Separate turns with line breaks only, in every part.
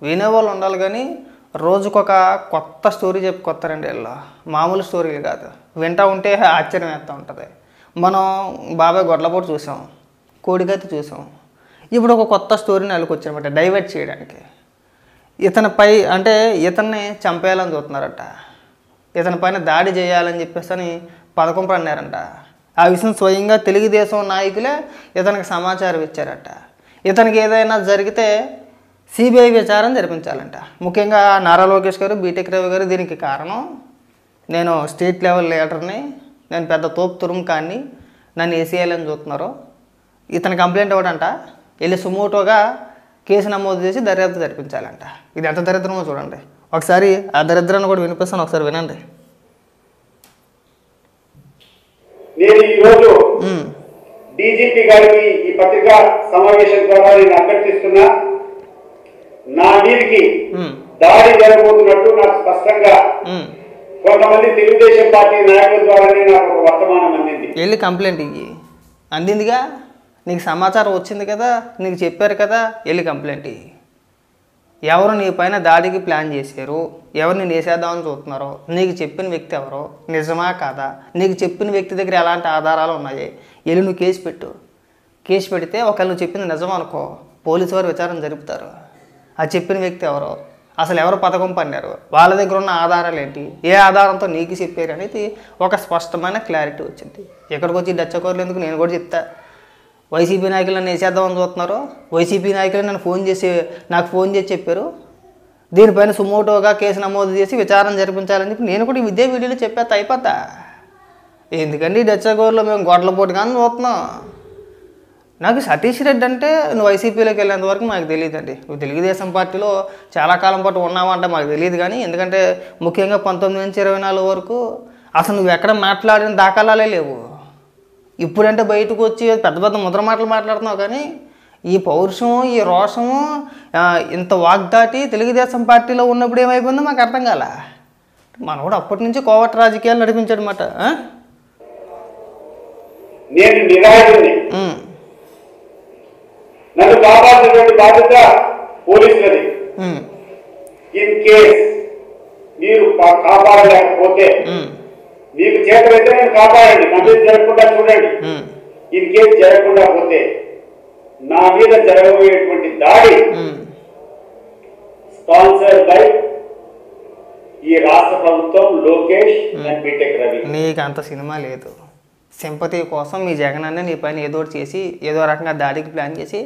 వినేవాళ్ళు ఉండాలి కానీ రోజుకొక కొత్త స్టోరీ చెప్పుకొస్తారండి వీళ్ళు. మామూలు స్టోరీలు కాదు, వింటూ ఉంటే ఆశ్చర్యం వేస్తూ ఉంటుంది. మనం బాబాయ్ గొడ్లపోటు చూసాం, కోడికత్తి చూసాం, ఇప్పుడు ఒక కొత్త స్టోరీని అల్లుకొచ్చారన్నమాట డైవర్ట్ చేయడానికి. ఇతనిపై అంటే ఇతన్ని చంపేయాలని చూస్తున్నారట, ఇతని పైన దాడి చేయాలని చెప్పేసి అని పథకం పన్నారంట. ఆ విషయం స్వయంగా తెలుగుదేశం నాయకులే ఇతనికి సమాచారం ఇచ్చారట. ఇతనికి ఏదైనా జరిగితే సిబిఐ విచారణ జరిపించాలంట. ముఖ్యంగా నారా లోకేష్ గారు, బీటెక్ రవి గారు దీనికి కారణం. నేను స్టేట్ లెవెల్ లీడర్ని, నేను పెద్ద తోపు తురుము కానీ నన్ను వేసేయాలని చూస్తున్నారు. ఇతని కంప్లైంట్ ఇవ్వడంట, వెళ్ళి సుమోటోగా కేసు నమోదు చేసి దర్యాప్తు జరిపించాలంట. ఇది ఎంత దరిద్రమో చూడండి. ఒకసారి ఆ దరిద్రాన్ని కూడా వినిపిస్తాను, ఒకసారి వినండి.
నేను ఈరోజు డీజీపీ గారికి ఈ పత్రికా సమావేశం ద్వారా నేను అభ్యర్థిస్తున్నా, నా మీదికి దాడి జరగబోతున్నట్టు నాకు స్పష్టంగా కొంతమంది తెలుగుదేశం పార్టీ నాయకుల ద్వారానే నాకు ఒక వర్తమానం అందింది.
వెళ్ళి కంప్లైంట్ ఇయ్యి. అందిందిగా, నీకు సమాచారం వచ్చింది కదా, నీకు చెప్పారు కదా, వెళ్ళి కంప్లైంట్ ఇయ్యి. ఎవరు నీ పైన దాడికి ప్లాన్ చేశారు, ఎవరు నేను వేసేద్దామని చూస్తున్నారో, నీకు చెప్పిన వ్యక్తి ఎవరో, నిజమా కాదా, నీకు చెప్పిన వ్యక్తి దగ్గర ఎలాంటి ఆధారాలు ఉన్నాయి, వెళ్ళి నువ్వు కేసు పెట్టు. కేసు పెడితే ఒకవేళ నువ్వు చెప్పింది నిజం అనుకో, పోలీసు వారు విచారణ జరుపుతారు. ఆ చెప్పిన వ్యక్తి ఎవరో, అసలు ఎవరు పథకం పన్నారు, వాళ్ళ దగ్గర ఉన్న ఆధారాలు ఏంటి, ఏ ఆధారంతో నీకు చెప్పారు అనేది ఒక స్పష్టమైన క్లారిటీ వచ్చింది. ఎక్కడికి వచ్చి డచ్చకోర్లు ఎందుకు, నేను కూడా చెప్తా. వైసీపీ నాయకులు నన్ను వేసేద్దామని చూస్తున్నారు, వైసీపీ నాయకులు నాకు ఫోన్ చేసి చెప్పారు, దీనిపైన సుమోటోగా కేసు నమోదు చేసి విచారణ జరిపించాలని చెప్పి నేను కూడా ఇదే వీడియోలో చెప్పేస్తా, అయిపోతా. ఎందుకండి డచ్చకోర్లో మేము గొడ్లపోటు కానీ చూస్తున్నాం. నాకు సతీష్ రెడ్డి అంటే నువ్వు వైసీపీలోకి వెళ్ళేంత వరకు మాకు తెలియదండి. నువ్వు తెలుగుదేశం పార్టీలో చాలా కాలం పాటు ఉన్నావంటే మాకు తెలియదు. కానీ ఎందుకంటే ముఖ్యంగా 19 నుంచి 24 వరకు అసలు నువ్వు ఎక్కడ మాట్లాడిన దాఖలాలే లేవు. ఇప్పుడంటే బయటకు వచ్చి పెద్ద పెద్ద ముద్ర మాటలు మాట్లాడుతున్నావు. కానీ ఈ పౌరుషం, ఈ రోషము, ఇంత వాగ్దాటి తెలుగుదేశం పార్టీలో ఉన్నప్పుడు ఏమైపోయిందో మాకు అర్థం కాల. మనం కూడా అప్పటి నుంచి కోవట్ రాజకీయాలు నడిపించాడు అన్నమాట.
నేను నిరాయుడిని, నన్ను కాపాడినటువంటి బాధ్యత పోలీసులది. ఇన్ కేస్ మీరు కాపాడలేకపోతే, మీకు చేతనైతే నేను కాపాడండి, నా మీద జరగకుండా చూడండి. ఇన్ కేస్ జరగకుండా పోతే నా మీద జరగబోయేటువంటి దాడి స్పాన్సర్డ్ బై ఈ రాష్ట్ర ప్రభుత్వం, లోకేష్ అండ్ బీటెక్ రవి.
నీకు అంత సినిమా లేదు. సింపతి కోసం మీ జగన్ అన్న నీ పైన ఏదో చేసి ఏదో రకంగా దాడికి ప్లాన్ చేసి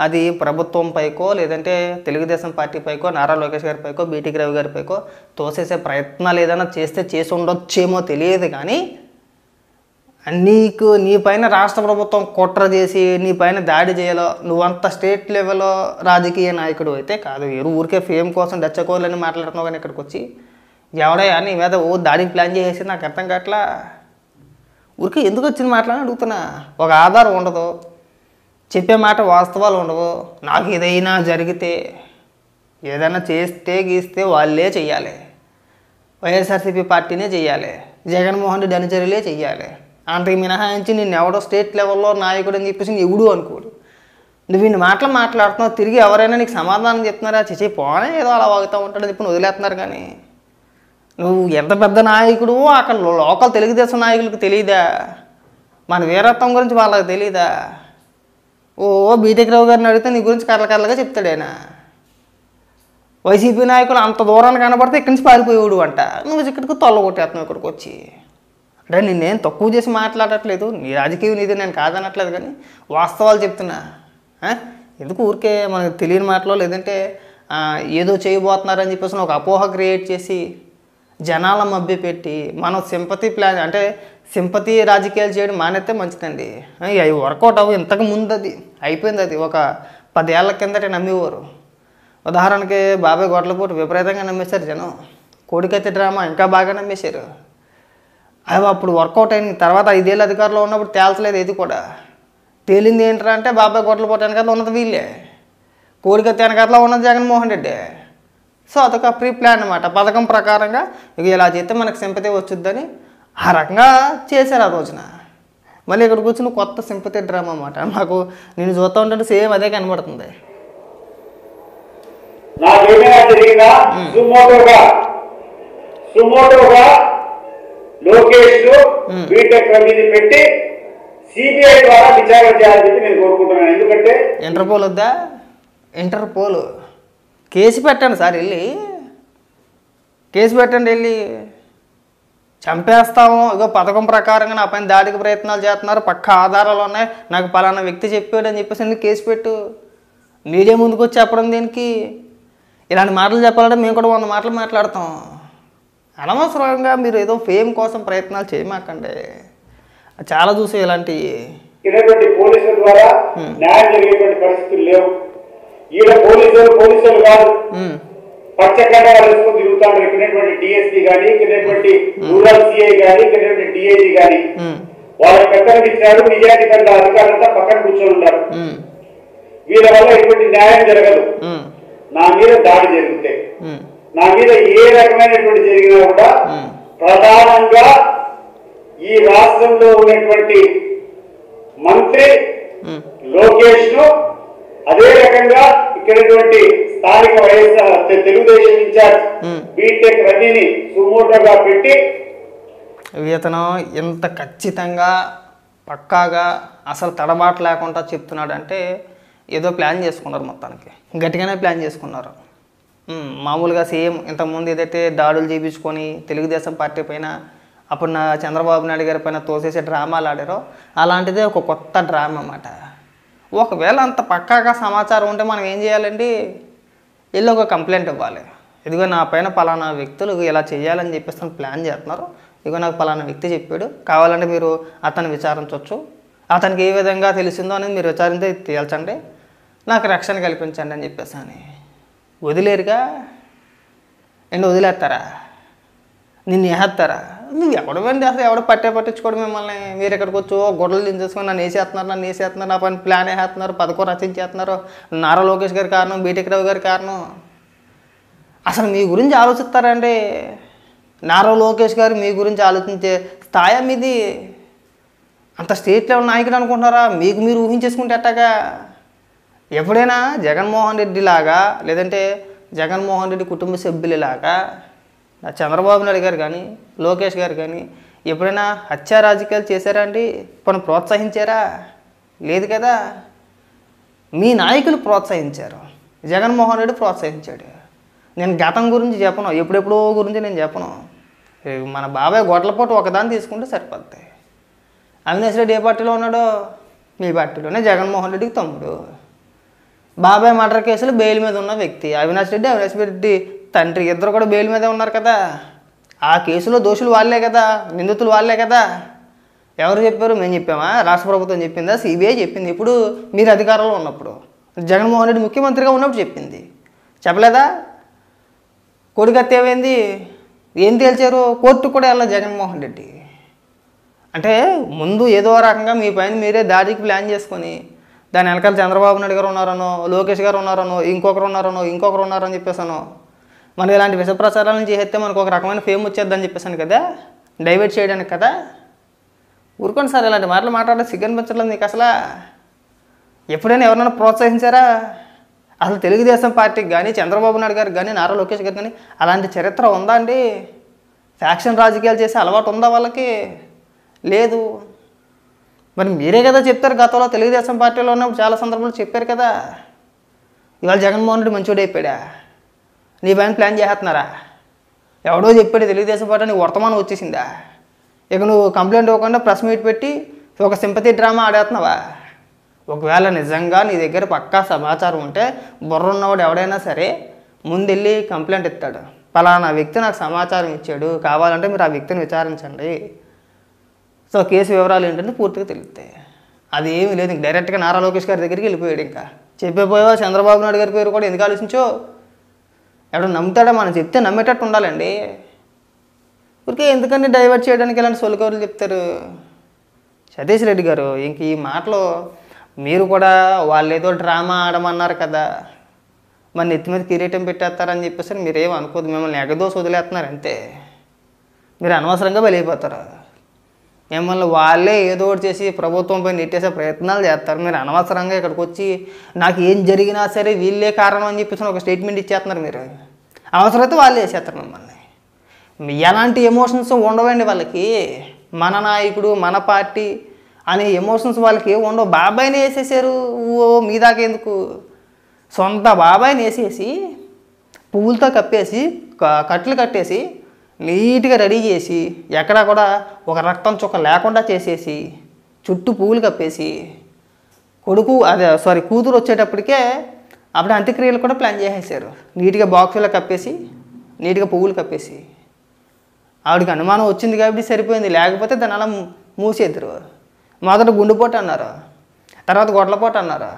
అది ప్రభుత్వం పైకో లేదంటే తెలుగుదేశం పార్టీ పైకో నారా లోకేష్ గారి పైకో బీటెక్ రవి గారి పైకో తోసేసే ప్రయత్నాలు ఏదైనా చేసి ఉండొచ్చేమో తెలియదు. కానీ నీ పైన రాష్ట్ర ప్రభుత్వం కుట్ర చేసి నీ పైన దాడి చేయాలో, నువ్వంత స్టేట్ లెవెల్లో రాజకీయ నాయకుడు అయితే కాదు. ఊరికే ఫేమ్ కోసం డచ్చకోర్లని మాట్లాడుతున్నావు. కానీ ఇక్కడికి వచ్చి ఎవడయ్యా నీ మీద దాడికి ప్లాన్ చేసేసి నాకు అర్థం కావట్లా. ఊరికే ఎందుకు వచ్చింది మాట్లాడని అడుగుతున్నా. ఒక ఆధారం ఉండదు, చెప్పే మాట వాస్తవాలు ఉండవు. నాకు ఏదైనా జరిగితే, ఏదైనా చేస్తే గీస్తే వాళ్ళే చెయ్యాలి, వైఎస్ఆర్సీపీ పార్టీనే చెయ్యాలి, జగన్మోహన్ రెడ్డి అనుచరులే చెయ్యాలి. అంతకు మినహాయించి నిన్ను ఎవడో స్టేట్ లెవెల్లో నాయకుడు అని చెప్పేసి ఎవడు అనుకోడు. నువ్వు ఇన్ని మాటలు మాట్లాడుతున్నావు, తిరిగి ఎవరైనా నీకు సమాధానం చెప్తున్నారా? చేసి పోనే ఏదో అలా వాగుతూ ఉంటాడని చెప్పి వదిలేస్తున్నారు. కానీ నువ్వు ఎంత పెద్ద నాయకుడు అక్కడ లోకల్ తెలుగుదేశం నాయకులకు తెలియదా? మన వీరత్వం గురించి వాళ్ళకి తెలీదా? బీటెక్ రావు గారిని అడిగితే నీ గురించి కర్రగా చెప్తాడు ఆయన. వైసీపీ నాయకులు అంత దూరాన్ని కనబడితే ఇక్కడి నుంచి పారిపోయేవాడు అంట. నువ్వు ఇక్కడికి తొల్లగొట్టేస్తున్నావు ఇక్కడికి వచ్చి. అంటే నిన్నేం తక్కువ చేసి మాట్లాడట్లేదు, నీ రాజకీయం నీది నేను కాదనట్లేదు. కానీ వాస్తవాలు చెప్తున్నా. ఎందుకు ఊరికే మనకు తెలియని మాటలో లేదంటే ఏదో చేయబోతున్నారని చెప్పేసి ఒక అపోహ క్రియేట్ చేసి జనాల మభ్య పెట్టి మనం సింపతి ప్లాన్ అంటే సింపతి రాజకీయాలు చేయడం మానేస్తే మంచిదండి. అవి వర్కౌట్ అవ్వు. ఇంతకు ముందు అది అయిపోయింది. అది ఒక 10 ఏళ్ల కిందటే నమ్మేవారు. ఉదాహరణకి బాబాయ్ గొడ్లపోటు విపరీతంగా నమ్మేశారు జనం. కోడికత్తి డ్రామా ఇంకా బాగా నమ్మేశారు. అవి అప్పుడు వర్కౌట్ అయిన తర్వాత 5 ఏళ్ళు అధికారంలో ఉన్నప్పుడు తేల్చలేదు. ఇది కూడా తేలింది ఏంటంటే అంటే బాబాయ్ గొడ్లపోటు వెనకాల ఉన్నది వీళ్ళే, కోడికత్తి వెనకాల ఉన్నది జగన్మోహన్ రెడ్డి. సో అదొక ప్రీ ప్లాన్ అనమాట. పథకం ప్రకారంగా ఇక ఇలా చేస్తే మనకు సింపతి వచ్చుద్దని ఆ రకంగా చేశారు ఆ రోజున. మళ్ళీ ఇక్కడికి వచ్చిన కొత్త సింపతి డ్రామా అన్నమాట. నాకు నేను చూస్తూ ఉంటే సేమ్ అదే కనబడుతుంది.
నాకేమైనా జరిగినా సుమోటోగా లోకేష్ బీటెక్ రవిని పెట్టి సిబిఐ ద్వారా విచారణ చేయాలని చెప్పి నేను కోరుకుంటున్నాను. ఎందుకంటే
ఇంటర్పోల్ వద్దా? ఇంటర్పోల్ కేసు పెట్టండి సార్, వెళ్ళి కేసు పెట్టండి, వెళ్ళి చంపేస్తాము, ఇగో పథకం ప్రకారంగా నా పైన దాడికి ప్రయత్నాలు చేస్తున్నారు, పక్క ఆధారాలు ఉన్నాయి, నాకు పలానా వ్యక్తి చెప్పాడు అని చెప్పేసి ఎందుకు కేసు పెట్టు. మీడియా ముందుకు వచ్చి చెప్పడం దేనికి? ఇలాంటి మాటలు చెప్పాలంటే మేము కూడా 100 మాటలు మాట్లాడతాం. అనవసరంగా మీరు ఏదో ఫేమ్ కోసం ప్రయత్నాలు చేయమాకండి. చాలా చూసే ఇలాంటివి
పోలీసుల ద్వారా న్యాయం జరిగేటువంటి పరిస్థితులు లేవు. ఈడ పోలీసులు కాదు, పచ్చకండాలు వేసుకొని తిరుగుతాడు. ఇక్కడటువంటి డిఎస్పీ కానీ, ఇక్కడటువంటి రూరల్ సిఐ కానీ, ఇక్కడటువంటి డిఐజీ కానీ వాళ్ళ పెద్దలు ఇచ్చారు. నిజాయితీ పడ్డ అధికారులంతా పక్కన కూర్చొని ఉంటారు. వీళ్ళ వల్ల ఎటువంటి న్యాయం జరగదు. నా మీద దాడి జరిగితే, నా మీద ఏ రకమైనటువంటి జరిగినా కూడా ప్రధానంగా ఈ రాష్ట్రంలో ఉన్నటువంటి మంత్రి లోకేష్ ను, అదే రకంగా ఇక్కడటువంటి స్థానిక వైఎస్ఆర్ తెలుగుదేశం ఇన్ఛార్జ్ బీటెక్ రవిని సుమోటోగా పెట్టి
ఇతను ఎంత ఖచ్చితంగా పక్కాగా అసలు తడబాటు లేకుండా చెప్తున్నాడు అంటే ఏదో ప్లాన్ చేసుకున్నారు, మొత్తానికి గట్టిగానే ప్లాన్ చేసుకున్నారు. మామూలుగా సేమ్ ఇంతకుముందు ఏదైతే దాడులు చేయించుకొని తెలుగుదేశం పార్టీ పైన అప్పుడు నా చంద్రబాబు నాయుడు గారి పైన తోసేసే డ్రామాలు ఆడారో అలాంటిదే ఒక కొత్త డ్రామా అన్నమాట. ఒకవేళ అంత పక్కాగా సమాచారం ఉంటే మనం ఏం చేయాలండి? వీళ్ళు ఒక కంప్లైంట్ ఇవ్వాలి. ఇదిగో నా పైన పలానా వ్యక్తులు ఇలా చేయాలని చెప్పేసి ప్లాన్ చేస్తున్నారు, ఇదిగో నాకు పలానా వ్యక్తి చెప్పాడు, కావాలంటే మీరు అతన్ని విచారించవచ్చు, అతనికి ఏ విధంగా తెలిసిందో అనేది మీరు విచారించి తేల్చండి, నాకు రక్షణ కల్పించండి అని చెప్పేసి అని వదిలేరుగా. అండ్ వదిలేస్తారా? నిన్ను వేస్తారా? నువ్వు ఎవడమండి అసలు? ఎవడ పట్టించుకోవడం మిమ్మల్ని? మీరు ఎక్కడికి వచ్చో గొడవలు దించేసుకొని నన్ను వేసేస్తున్నారు, నా పని ప్లాన్ వేసేస్తున్నారు, పథకం రచించేస్తున్నారు. నారా లోకేష్ గారి కారణం, బీటెక్ రావు గారి కారణం. అసలు మీ గురించి ఆలోచిస్తారండి? నారా లోకేష్ గారు మీ గురించి ఆలోచించే స్థాయి మీది? అంత స్టేట్ లెవెల్ నాయకుడు అనుకుంటున్నారా? మీకు మీరు ఊహించేసుకుంటే ఎట్టాగా? ఎప్పుడైనా జగన్మోహన్ రెడ్డి లాగా, లేదంటే జగన్మోహన్ రెడ్డి కుటుంబ సభ్యులలాగా చంద్రబాబు నాయుడు గారు కానీ, లోకేష్ గారు కానీ ఎప్పుడైనా హత్యా రాజకీయాలు చేశారా అండి? పని ప్రోత్సహించారా? లేదు కదా. మీ నాయకులు ప్రోత్సహించారు, జగన్మోహన్ రెడ్డి ప్రోత్సహించాడు. నేను గతం గురించి చెప్పను, ఎప్పుడెప్పుడో గురించి నేను చెప్పను. మన బాబాయ్ గొడ్లపోటు ఒకదాన్ని తీసుకుంటే సరిపోద్ది. అవినాష్ రెడ్డి ఏ పార్టీలో ఉన్నాడో? మీ పార్టీలోనే, జగన్మోహన్ రెడ్డికి తమ్ముడు. బాబాయ్ మర్డర్ కేసులో బెయిల్ మీద ఉన్న వ్యక్తి అవినాష్ రెడ్డి తండ్రి, ఇద్దరు కూడా బెయిల్ మీదే ఉన్నారు కదా. ఆ కేసులో దోషులు వాళ్ళే కదా, నిందితులు వాళ్ళే కదా. ఎవరు చెప్పారు? మేము చెప్పామా? రాష్ట్ర ప్రభుత్వం చెప్పిందా? సిబిఐ చెప్పింది. ఇప్పుడు మీరు అధికారంలో ఉన్నప్పుడు, జగన్మోహన్ రెడ్డి ముఖ్యమంత్రిగా ఉన్నప్పుడు చెప్పింది. చెప్పలేదా? కొడుకత్తి ఏమైంది? ఏం తేల్చారు? కోర్టుకు కూడా వెళ్ళాలి జగన్మోహన్ రెడ్డి. అంటే ముందు ఏదో రకంగా మీ పైన మీరే దాడికి ప్లాన్ చేసుకొని, దాని వెనకాల చంద్రబాబు నాయుడు గారు ఉన్నారనో, లోకేష్ గారు ఉన్నారనో, ఇంకొకరు ఉన్నారని చెప్పేసాను. మనకి ఇలాంటి విష ప్రచారాలను చేస్తే మనకు ఒక రకమైన ఫేమ్ వచ్చేద్దని చెప్పేసాను కదా, డైవర్ట్ చేయడానికి కదా. ఊరుకోండి సార్, ఇలాంటి మాటలు మాట్లాడే సిగ్గనిపించట్లేదు మీకు అసలు. ఎప్పుడైనా ఎవరైనా ప్రోత్సహించారా? అసలు తెలుగుదేశం పార్టీకి కానీ, చంద్రబాబు నాయుడు గారికి కానీ, నారా లోకేష్ గారికి కానీ అలాంటి చరిత్ర ఉందా అండి? ఫ్యాక్షన్ రాజకీయాలు చేసే అలవాటు ఉందా వాళ్ళకి? లేదు. మరి మీరే కదా చెప్తారు, గతంలో తెలుగుదేశం పార్టీలో ఉన్నప్పుడు చాలా సందర్భాలు చెప్పారు కదా. ఇవాళ జగన్మోహన్ రెడ్డి మంచోడు అయిపోయాడా? నీ పైన ప్లాన్ చేస్తున్నారా? ఎవడో చెప్పాడు తెలుగుదేశం పార్టీ, నీకు వర్తమానం వచ్చేసిందా? ఇక నువ్వు కంప్లైంట్ ఇవ్వకుండా ప్రెస్ మీట్ పెట్టి ఒక సింపతి డ్రామా ఆడేస్తున్నావా? ఒకవేళ నిజంగా నీ దగ్గర పక్కా సమాచారం ఉంటే, బుర్ర ఉన్నవాడు ఎవడైనా సరే ముందెళ్ళి కంప్లైంట్ ఇస్తాడు, పలానా వ్యక్తి నాకు సమాచారం ఇచ్చాడు, కావాలంటే మీరు ఆ వ్యక్తిని విచారించండి, సో కేసు వివరాలు ఏంటంటే పూర్తిగా తెలుస్తాయి. అది ఏమీ లేదు. ఇంక డైరెక్ట్గా నారా లోకేష్ గారి దగ్గరికి వెళ్ళిపోయాడు. ఇంకా చెప్పిపోయావా? చంద్రబాబు నాయుడు గారి పేరు కూడా ఎందుకు ఆలోచించో? ఎవడో నమ్ముతాడా? మనం చెప్తే నమ్మేటట్టు ఉండాలండి. ఊరికే ఎందుకంటే డైవర్ట్ చేయడానికి ఇలాంటి సొలికవర్లు చెప్తారు. సతీష్ రెడ్డి గారు, ఇంక ఈ మాటలు మీరు కూడా వాళ్ళు ఏదో డ్రామా ఆడమన్నారు కదా, మన నెత్తి మీద కిరీటం పెట్టేస్తారని చెప్పేసి మీరేం అనుకోదు, మిమ్మల్ని ఎగదోసి వదిలేస్తున్నారు అంతే. మీరు అనవసరంగా బలైపోతారు. మిమ్మల్ని వాళ్ళే ఏదో ఒకటి చేసి ప్రభుత్వంపై నెట్టేసే ప్రయత్నాలు చేస్తారు. మీరు అనవసరంగా ఇక్కడికి వచ్చి నాకు ఏం జరిగినా సరే వీళ్ళే కారణం అని చెప్పేసి ఒక స్టేట్మెంట్ ఇచ్చేస్తున్నారు. మీరు అవసరమైతే వాళ్ళే వేసేస్తారు మిమ్మల్ని. ఎలాంటి ఎమోషన్స్ ఉండవండి వాళ్ళకి. మన నాయకుడు మన పార్టీ అనే ఎమోషన్స్ వాళ్ళకి ఉండవు. బాబాయిని వేసేసారు, ఓ మీ దాకా ఎందుకు. సొంత బాబాయిని వేసేసి పువ్వులతో కప్పేసి కట్లు కట్టేసి నీట్గా రెడీ చేసి ఎక్కడా కూడా ఒక రక్తం చుక్క లేకుండా చేసేసి చుట్టూ పువ్వులు కప్పేసి కూతురు వచ్చేటప్పటికే అప్పుడు అంత్యక్రియలు కూడా ప్లాన్ చేసేసారు. నీట్గా బాక్సులో కప్పేసి నీట్గా పువ్వులు కప్పేసి. ఆవిడకి అనుమానం వచ్చింది కాబట్టి సరిపోయింది, లేకపోతే దాన్ని అలా మూసేద్దరు. మొదట గుండెపోటు అన్నారు, తర్వాత గొడ్లపోటు అన్నారు,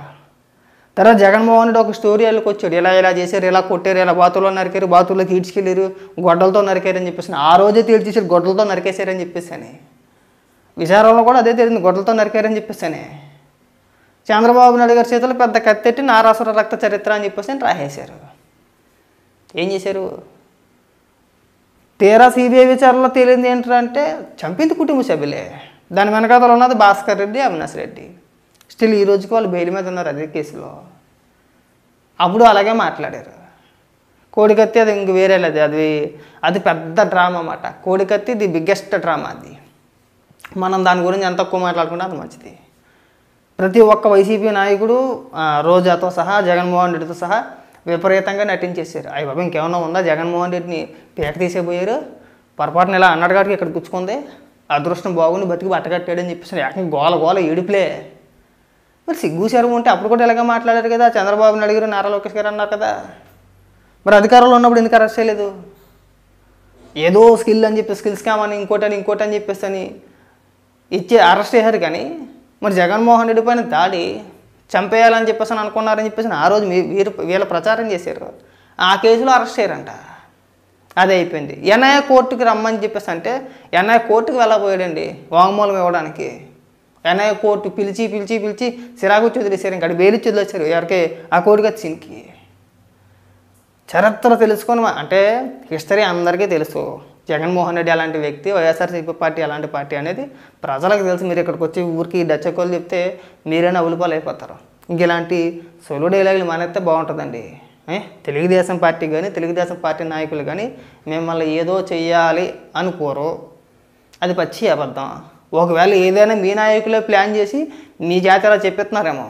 తర్వాత జగన్మోహన్ రెడ్డి ఒక స్టోరీ వాళ్ళకి వచ్చాడు. ఇలా చేశారు, ఇలా కొట్టారు, ఇలా బాతుల్లో నరికారు, బాతుల్లోకి ఈడ్చుకెళ్ళారు, గొడ్డలతో నరికారని చెప్పేసి ఆ రోజే తేల్చేసారు గొడ్డలతో నరికేశారని చెప్పేసి అని. విచారంలో కూడా అదే తెలిసింది, గొడ్డలతో నరికారని చెప్పేసి అని. చంద్రబాబు నాయుడు గారి చేతులు పెద్ద కత్తెట్టి నారాసుర రక్త చరిత్ర అని చెప్పేసి అని రాసేశారు. ఏం చేశారు? తీరా సిబిఐ విచారణలో తేలింది ఏంటంటే చంపింది కుటుంబ సభ్యులే. దాని వెనకాతలు ఉన్నది భాస్కర్ రెడ్డి, అవినాష్ రెడ్డి. స్టిల్ ఈ రోజుకి వాళ్ళు బెయిల్ మీద ఉన్నారు అదే కేసులో. అప్పుడు అలాగే మాట్లాడారు. కోడికత్తి అది ఇంక వేరేలేదు, అది పెద్ద డ్రామా అన్నమాట. కోడికత్తి ది బిగ్గెస్ట్ డ్రామా అది. మనం దాని గురించి ఎంత తక్కువ మాట్లాడుకుంటే అంత మంచిది. ప్రతి ఒక్క వైసీపీ నాయకుడు రోజాతో సహా జగన్మోహన్ రెడ్డితో సహా విపరీతంగా నటించేశారు. అయ్యి బాబు ఇంకేమన్నా ఉందా, జగన్మోహన్ రెడ్డిని పీక తీసేపోయారు, పొరపాటున ఇలా అన్నాడు కాబట్టి ఇక్కడ గుచ్చుకుంది, అదృష్టం బాగుండి బతికి బట్టగట్టాడని చెప్పేసి ఏకంగా గోల ఏడుపులే. మరి సిగ్గు శరం ఉంటే అప్పుడు కూడా ఇలాగే మాట్లాడారు కదా. చంద్రబాబు నాయుడు గారు, నారా లోకేష్ గారు అన్నారు కదా. మరి అధికారంలో ఉన్నప్పుడు ఎందుకు అరెస్ట్ చేయలేదు? ఏదో స్కిల్ అని చెప్పి స్కిల్స్ కామని ఇంకోటి అని చెప్పేసి అని ఇచ్చి అరెస్ట్ చేశారు. కానీ మరి జగన్మోహన్ రెడ్డి పైన దాడి చంపేయాలని చెప్పేసి అని అనుకున్నారని చెప్పేసి ఆ రోజు వీళ్ళ ప్రచారం చేశారు. ఆ కేసులో అరెస్ట్ చేయరంట. అదే అయిపోయింది. ఎన్ఐఏ కోర్టుకి రమ్మని చెప్పేసి అంటే ఎన్ఐఏ కోర్టుకి వెళ్ళబోయాడండి వాంగ్మూలం ఇవ్వడానికి. ఎన్ఐఏ కోర్టు పిలిచి సిరాగుచ్చి వదిలేశారు. ఇంకా బెయిలిచ్చి వదిలేశారు. ఎవరికి? ఆ కోడికత్తి సీన్కి. చరిత్ర తెలుసుకొని అంటే హిస్టరీ అందరికీ తెలుసు. జగన్మోహన్ రెడ్డి అలాంటి వ్యక్తి, వైఎస్ఆర్సీపీ పార్టీ అలాంటి పార్టీ అనేది ప్రజలకు తెలుసు. మీరు ఇక్కడికి వచ్చి ఊరికి డచ్చకోళ్ళు చెప్తే మీరే నవ్వులపాలు అయిపోతారు. ఇంక ఇలాంటి సొలు డైలాగులు మానేస్తే బాగుంటుందండి. తెలుగుదేశం పార్టీ కానీ తెలుగుదేశం పార్టీ నాయకులు కానీ మిమ్మల్ని ఏదో చెయ్యాలి అనుకోరు, అది పచ్చి అబద్ధం. ఒకవేళ ఏదైనా మీ నాయకులే ప్లాన్ చేసి మీ జాతర చెప్పిస్తున్నారేమో.